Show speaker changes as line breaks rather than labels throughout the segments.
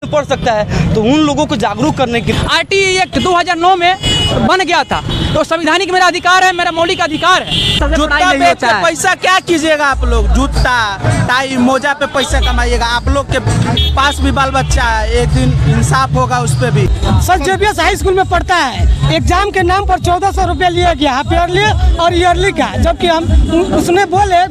पढ़ सकता है। तो उन लोगों को जागरूक करने के
RTE एक्ट 2009 में बन गया था, तो संवैधानिक मेरा अधिकार है, मेरा मौलिक अधिकार है।
जूता बेच के पैसा क्या कीजिएगा आप लोग? जूता टाई मोजा पे पैसा कमाइएगा। आप लोग के पास भी बाल बच्चा है, एक दिन इंसाफ होगा उस पर भी।
सर JBS हाई स्कूल में पढ़ता है, एग्जाम के नाम पर 1400 रुपया लिया गया, हाफ ईयरली और ईयरली का। जबकि हम उसने बोले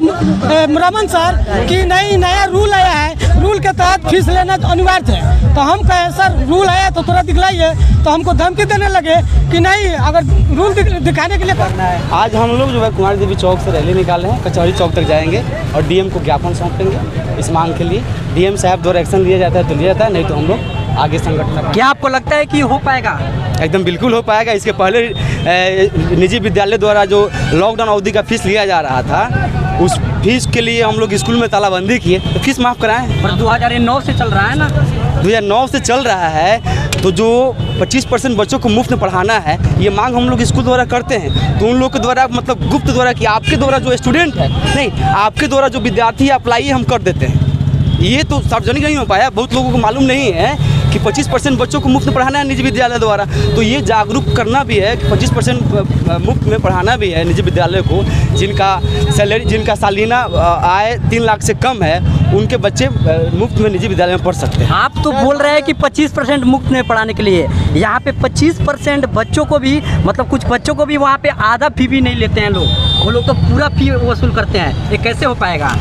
रमन सर कि नहीं, नया रूल आया है, रूल के तहत फीस लेना अनिवार्य है। तो हम कहे सर रूल आया तो थोड़ा दिखलाइए, तो हमको धमकी देने लगे कि नहीं, अगर रूल दिखाने के लिए करना है।
आज हम लोग जो है कुमारी देवी चौक से रैली निकाले हैं, कचहरी चौक तक जाएंगे और DM को ज्ञापन सौंपेंगे इस मांग के लिए। DM साहब द्वारा एक्शन लिया जाता है तो लिया जाता है, नहीं तो हम लोग आगे संगठन।
क्या आपको लगता है कि हो पाएगा?
एकदम बिल्कुल हो पाएगा। इसके पहले निजी विद्यालय द्वारा जो लॉकडाउन अवधि का फीस लिया जा रहा था, उस फीस के लिए हम लोग स्कूल में तालाबंदी किए तो फीस माफ़ कराएं।
पर 2009 से चल रहा है ना,
2009 से चल रहा है, तो जो 25% बच्चों को मुफ्त में पढ़ाना है, ये मांग हम लोग स्कूल द्वारा करते हैं। तो उन लोग के द्वारा मतलब गुप्त द्वारा कि आपके द्वारा जो स्टूडेंट है, नहीं आपके द्वारा जो विद्यार्थी अप्लाई हम कर देते हैं। ये तो सार्वजनिक नहीं हो पाया, बहुत लोगों को मालूम नहीं है कि 25% बच्चों को मुफ्त में पढ़ाना है निजी विद्यालय द्वारा। तो ये जागरूक करना भी है कि 25% मुफ्त में पढ़ाना भी है निजी विद्यालय को, जिनका सैलरी, जिनका सालाना आय 3 लाख से कम है, उनके बच्चे मुफ्त में निजी विद्यालय में पढ़ सकते हैं।
आप तो बोल रहे हैं कि 25% मुफ्त में पढ़ाने के लिए, यहाँ पे 25% बच्चों को भी, मतलब कुछ बच्चों को भी वहाँ पे आधा फी भी नहीं लेते हैं लोग, वो लोग तो पूरा फी वसूल करते हैं। ये कैसे हो पाएगा?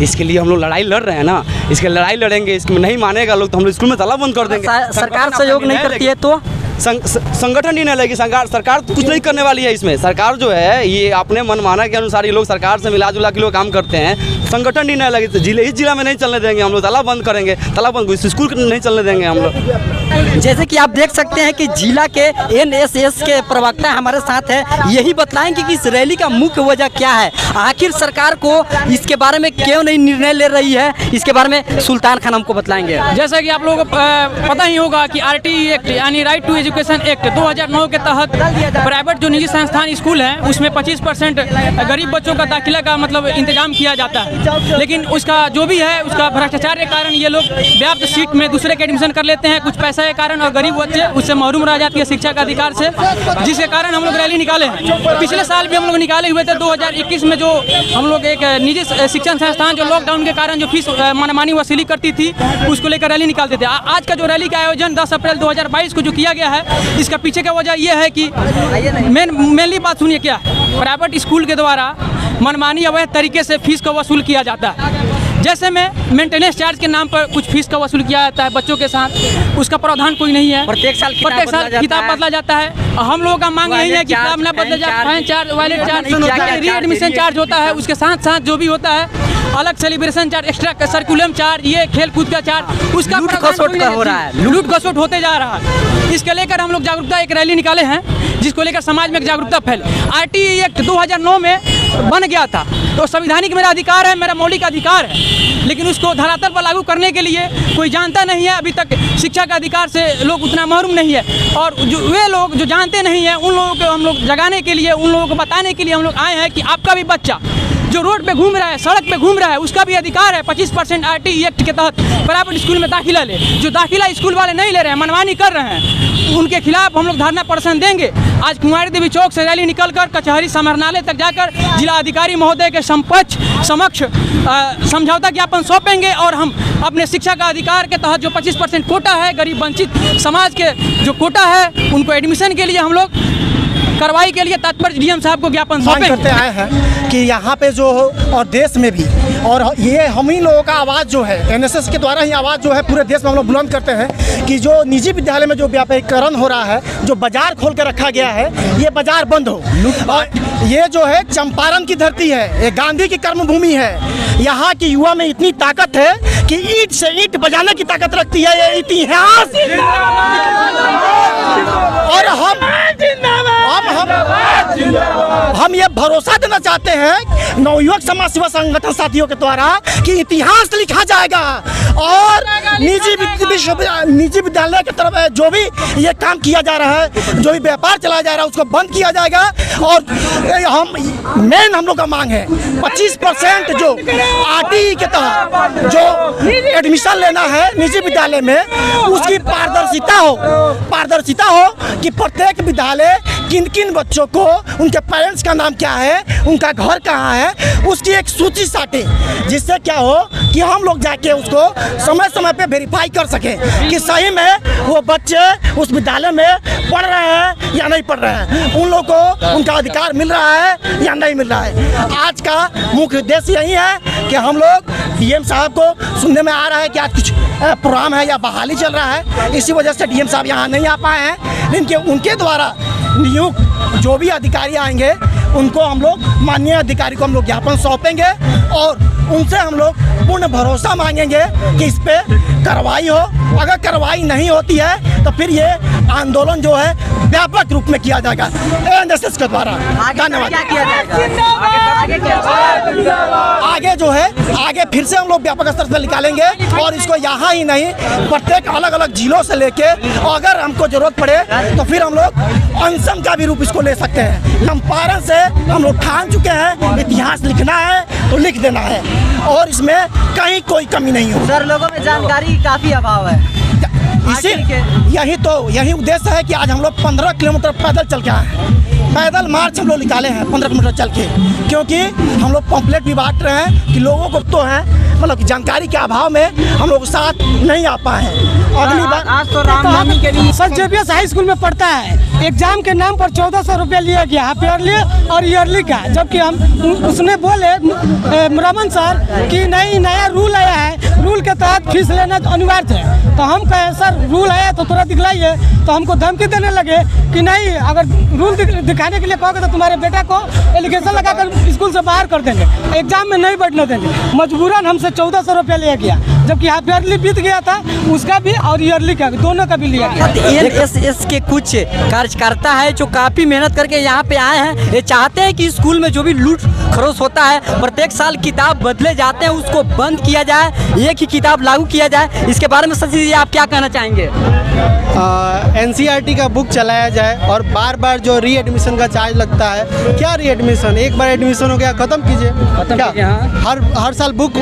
इसके लिए हम लोग लड़ाई लड़ रहे हैं ना, इसके लड़ाई लड़ेंगे, इसमें नहीं मानेगा लोग तो हम लोग स्कूल में ताला बंद कर देंगे।
सरकार सहयोग नहीं करती है तो
संगठन ही नहीं लगेगी। सरकार तो कुछ नहीं करने वाली है इसमें। सरकार जो है ये अपने मनमाना के अनुसार ये लोग सरकार से मिला जुला के लोग काम करते हैं। संगठन ही नहीं लगे तो इस जिला में नहीं चलने देंगे हम लोग, ताला बंद करेंगे, ताला बंद स्कूल नहीं चलने देंगे हम लोग।
जैसे कि आप देख सकते हैं कि जिला के NSS के प्रवक्ता हमारे साथ है, यही बताएंगे कि इस रैली का मुख्य वजह क्या है, आखिर सरकार को इसके बारे में क्यों नहीं निर्णय ले रही है, इसके बारे में सुल्तान खान हमको बताएंगे।
जैसा कि आप लोगों को पता ही होगा कि RTE एक्ट यानी राइट टू एजुकेशन एक्ट 2009 के तहत प्राइवेट जो निजी संस्थान स्कूल हैं उसमें 25% गरीब बच्चों का दाखिला का मतलब इंतजाम किया जाता है। लेकिन उसका जो भी है उसका भ्रष्टाचार के कारण ये लोग व्याप्त सीट में दूसरे के एडमिशन कर लेते हैं, कुछ पैसा के कारण, और गरीब बच्चे उससे महरूम रह जाती है शिक्षा के अधिकार से, जिसके कारण हम लोग रैली निकाले हैं। पिछले साल भी हम लोग निकाले हुए थे 2021 में, जो हम लोग एक निजी शिक्षण संस्थान जो लॉकडाउन के कारण जो फीस मनमानी वसूली करती थी उसको लेकर रैली निकालते थे। आज का जो रैली का आयोजन 10 अप्रैल 2022 को जो किया गया है, इसका पीछे का वजह यह है कि मेनली बात सुनिए क्या, प्राइवेट स्कूल के द्वारा मनमानी अवैध तरीके से फीस को वसूल किया जाता है। जैसे में मेंटेनेंस चार्ज के नाम पर कुछ फीस का वसूल किया जाता है बच्चों के साथ, उसका प्रावधान कोई नहीं है।
प्रत्येक साल
किताब बदला जाता है। हम लोगों का मांग यही है कि किताब न बदला जाए, फाइन चार्ज, वायलेट चार्ज, री एडमिशन चार्ज होता है, उसके साथ साथ जो भी होता है अलग सेलिब्रेशन चार्ज, एक्स्ट्रा सर्कुलम चार्ज, ये खेल कूद का चार्ज, उसका
लूट खसोट हो रहा है,
लूट खसोट होते जा रहा है। इसके लेकर हम लोग जागरूकता एक रैली निकाले हैं, जिसको लेकर समाज में एक जागरूकता फैले। RTE एक्ट 2009 में बन गया था, तो संवैधानिक मेरा अधिकार है, मेरा मौलिक अधिकार है, लेकिन उसको धरातल पर लागू करने के लिए कोई जानता नहीं है। अभी तक शिक्षा के अधिकार से लोग उतना महरूम नहीं है, और जो वे लोग जो जानते नहीं हैं उन लोगों को हम लोग जगाने के लिए, उन लोगों को बताने के लिए हम लोग आए हैं कि आपका भी बच्चा जो रोड पे घूम रहा है, सड़क पे घूम रहा है, उसका भी अधिकार है 25% RTE एक्ट के तहत प्राइवेट स्कूल में दाखिला ले। जो दाखिला स्कूल वाले नहीं ले रहे हैं, मनमानी कर रहे हैं, उनके खिलाफ हम लोग धरना प्रदर्शन देंगे। आज कुमारी देवी चौक से रैली निकलकर कचहरी समाहरणालय तक जाकर जिला अधिकारी महोदय के समक्ष समझौता ज्ञापन सौंपेंगे, और हम अपने शिक्षा का अधिकार के तहत जो 25% कोटा है, गरीब वंचित समाज के जो कोटा है, उनको एडमिशन के लिए हम लोग कार्रवाई के लिए तत्पर DM साहब को ज्ञापन सौंपे
करते आए हैं कि यहाँ पे जो और देश में भी, और ये हम ही लोगों का आवाज़ जो है NSS के द्वारा ही आवाज़ जो है पूरे देश में हम लोग बुलंद करते हैं कि जो निजी विद्यालय में जो व्यापारीकरण हो रहा है, जो बाजार खोल कर रखा गया है, ये बाजार बंद हो। और ये जो है चंपारण की धरती है, ये गांधी की कर्मभूमि है। यहाँ की युवा में इतनी ताकत है कि ईंट से ईंट बजाने की ताकत रखती है ये इतिहास। और हम हम ये भरोसा देना चाहते हैं नवयुवक समाज सेवा संगठन साथियों के द्वारा कि इतिहास लिखा जाएगा और निजी विद्यालय की तरफ जो भी ये काम किया जा रहा है, जो भी व्यापार चलाया जा रहा है, उसको बंद किया जाएगा। और हम लोग का मांग है 25% जो RTE के तहत जो एडमिशन लेना है निजी विद्यालय में, उसकी पारदर्शिता हो कि प्रत्येक विद्यालय किन किन बच्चों को, उनके पेरेंट्स का नाम क्या है, उनका घर कहाँ है, उसकी एक सूची साटे, जिससे क्या हो कि हम लोग जाके उसको समय समय पे वेरीफाई कर सकें कि सही में वो बच्चे उस विद्यालय में पढ़ रहे हैं या नहीं पढ़ रहे हैं, उन लोगों को उनका अधिकार मिल रहा है या नहीं मिल रहा है। आज का मुख्य उद्देश्य यही है कि हम लोग DM साहब को सुनने में आ रहा है कि आज कुछ प्रोग्राम है या बहाली चल रहा है, इसी वजह से DM साहब यहाँ नहीं आ पाए हैं। लेकिन उनके द्वारा नियुक्त जो भी अधिकारी आएंगे उनको हम लोग, माननीय अधिकारी को हम लोग ज्ञापन सौंपेंगे और उनसे हम लोग पूर्ण भरोसा मांगेंगे कि इस पे कार्रवाई हो। अगर कार्रवाई नहीं होती है तो फिर ये आंदोलन जो है व्यापक रूप में किया जाएगा NSS के द्वारा। धन्यवाद। आगे जो है आगे फिर से हम लोग व्यापक स्तर पर निकालेंगे और इसको यहाँ ही नहीं प्रत्येक अलग अलग जिलों से लेके, अगर हमको जरूरत पड़े तो फिर हम लोग अनशन का भी रूप इसको ले सकते हैं। चंपारण से हम लोग ठान चुके हैं, इतिहास लिखना है तो लिख देना है और इसमें कहीं कोई कमी नहीं हो।
सर, लोगों में जानकारी काफी अभाव है।
यही उद्देश्य है कि आज हम लोग 15 किलोमीटर पैदल चल के आए हैं। पैदल मार्च हम लोग निकाले हैं 15 किलोमीटर चल के, क्योंकि हम लोग पम्पलेट भी बांट रहे हैं कि लोगों को तो है मतलब कि जानकारी के अभाव में हम लोग साथ नहीं आ पाए हैं। अगली बार
आज तो रामनवमी के दिन
सर JPS हाई स्कूल में पढ़ता है, एग्जाम के नाम पर 1400 रुपया लिया गया हाफ ईयरली और ईयरली का, जबकि हम उसने बोले रमन सर कि नहीं, नया रूल आया है, रूल के तहत फीस लेना अनिवार्य है। तो हम कहे सर रूल आया तो तुरंत दिखलाइए, तो हमको धमकी देने लगे कि नहीं, अगर रूल दिखाने के लिए कहोगे तो तुम्हारे बेटा को एलिगेशन लगाकर स्कूल से बाहर कर देंगे, एग्जाम में नहीं बैठने देंगे। मजबूरन हमसे 1400 रुपया लिया गया, जबकि हाफ ईयरली बीत गया था, उसका भी और ईयरली का भी, दोनों का भी लिया गया।
NSS के कुछ कार्यकर्ता है जो काफी मेहनत करके यहाँ पे आए हैं, ये चाहते हैं कि स्कूल में जो भी लूट खरोच होता है, प्रत्येक साल किताब बदले जाते हैं, उसको बंद किया जाए, एक ही किताब लागू किया जाए। इसके बारे में सचिव जी आप क्या कहना चाहेंगे?
NCERT का बुक चलाया जाए और बार बार जो री एडमिशन का चार्ज लगता है, क्या री एडमिशन, एक बार एडमिशन हो गया खत्म कीजिए। हर साल बुक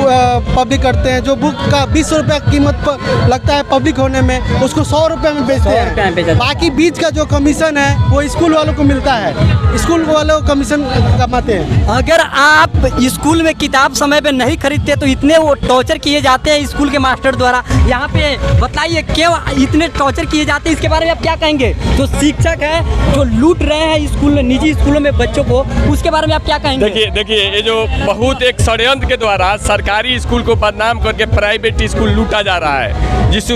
पब्लिक करते हैं, जो बुक का 20 रुपये कीमत लगता है पब्लिक होने में, उसको 100 रुपये में बेचते हैं। बाकी बीच का जो कमीशन है वो स्कूल वालों को मिलता है, स्कूल वालों को कमीशन कमाते हैं।
अगर आप स्कूल में किताब समय पे नहीं खरीदते तो इतने वो टॉर्चर किए जाते हैं स्कूल के मास्टर द्वारा, यहाँ पे बताइए क्यों इतने टॉर्चर किए जाते हैं, इसके बारे में आप क्या कहेंगे? जो शिक्षक है जो लूट रहे हैं स्कूल में, निजी स्कूलों में बच्चों को, उसके बारे में आप क्या कहेंगे?
देखिए ये जो बहुत एक षड्यंत्र के द्वारा सरकारी स्कूल को बदनाम करके प्राइवेट स्कूल लूटा जा रहा है, जिस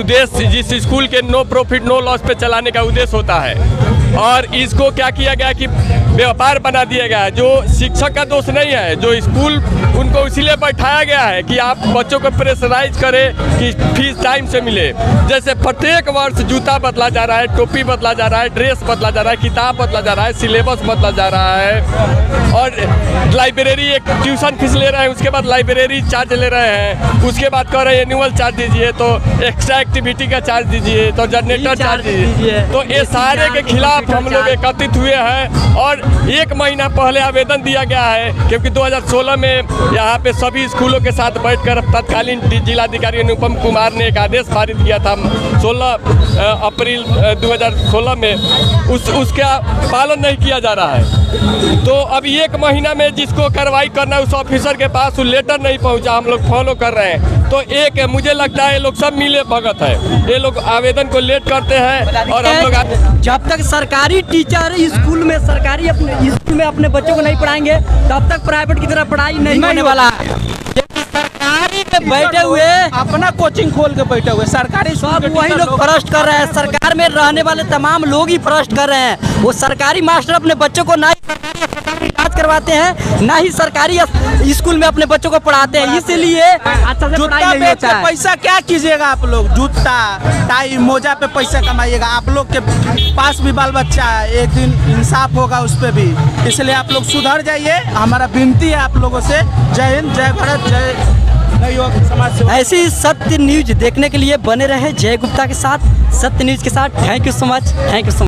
स्कूल के नो प्रॉफिट नो लॉस पे चलाने का उद्देश्य होता है, और इसको क्या किया गया कि व्यापार बना दिया गया है। जो शिक्षक का दोष नहीं है, जो स्कूल उनको इसीलिए बैठाया गया है कि आप बच्चों को प्रेशराइज करें कि फीस टाइम से मिले। जैसे प्रत्येक वर्ष जूता बदला जा रहा है, टोपी बदला जा रहा है, ड्रेस बदला जा रहा है, किताब बदला जा रहा है, सिलेबस बदला जा रहा है, और लाइब्रेरी एक ट्यूशन फीस ले रहे हैं, उसके बाद लाइब्रेरी चार्ज ले रहे हैं, उसके बाद कह रहे हैं एनुअल चार्ज दीजिए, तो एक्स्ट्रा एक्टिविटी का चार्ज दीजिए, तो जनरेटर चार्ज दीजिए। तो ये सारे के खिलाफ हम लोग एकत्रित हुए हैं और 1 महीना पहले आवेदन दिया गया है, क्योंकि 2016 में यहाँ पे सभी स्कूलों के साथ बैठकर तत्कालीन जिलाधिकारी अनुपम कुमार ने एक आदेश पारित किया था 16 अप्रैल 2016 में, उसका पालन नहीं किया जा रहा है। तो अब 1 महीना में जिसको कार्रवाई करना है उस ऑफिसर के पास वो लेटर नहीं पहुँचा, हम लोग फॉलो कर रहे हैं। तो एक मुझे लगता है ये लोग सब मिले भगत है, ये लोग आवेदन को लेट करते हैं और हम लोग
जब तक सरकारी टीचर स्कूल में अपने बच्चों को नहीं पढ़ाएंगे तब तक प्राइवेट की तरह पढ़ाई नहीं होने वाला है। सरकारी में बैठे हुए
अपना कोचिंग खोल के बैठे हुए सरकारी
सब वही लोग भ्रष्ट कर रहे हैं, सरकार में रहने वाले तमाम लोग ही भ्रष्ट कर रहे हैं। वो सरकारी मास्टर अपने बच्चों को नहीं सरकारी मेहनत करवाते हैं, ना ही सरकारी स्कूल में अपने बच्चों को पढ़ाते हैं, इसीलिए अच्छा से
जूता
पढ़ाई नहीं
बेच
होता
के
है।
पैसा क्या कीजिएगा आप लोग? जूता टाई मोजा पे पैसा कमाइएगा। आप लोग के पास भी बाल बच्चा है, एक दिन इंसाफ होगा उस पर भी। इसलिए आप लोग सुधर जाइए, हमारा विनती है आप लोगों से। जय हिंद, जय भारत, जय नवयुवक समाज सेवा।
ऐसी सत्य न्यूज देखने के लिए बने रहे जय गुप्ता के साथ, सत्य न्यूज के साथ। Thank you so much, thank you so much.